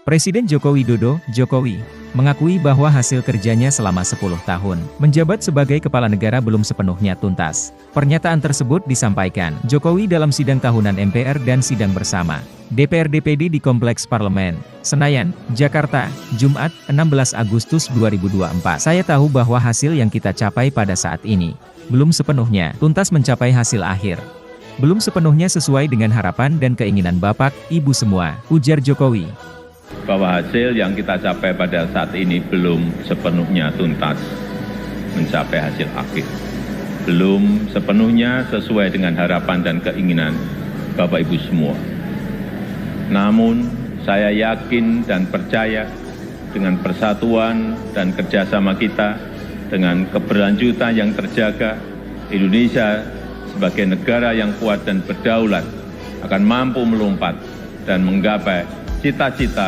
Presiden Joko Widodo, Jokowi, mengakui bahwa hasil kerjanya selama 10 tahun menjabat sebagai kepala negara belum sepenuhnya tuntas. Pernyataan tersebut disampaikan Jokowi dalam sidang tahunan MPR dan sidang bersama DPR DPD di Kompleks Parlemen, Senayan, Jakarta, Jumat, 16 Agustus 2024. Saya tahu bahwa hasil yang kita capai pada saat ini belum sepenuhnya tuntas mencapai hasil akhir. Belum sepenuhnya sesuai dengan harapan dan keinginan Bapak, Ibu semua, ujar Jokowi. Bahwa hasil yang kita capai pada saat ini belum sepenuhnya tuntas mencapai hasil akhir. Belum sepenuhnya sesuai dengan harapan dan keinginan Bapak Ibu semua. Namun, saya yakin dan percaya dengan persatuan dan kerjasama kita, dengan keberlanjutan yang terjaga, Indonesia sebagai negara yang kuat dan berdaulat akan mampu melompat dan menggapai cita-cita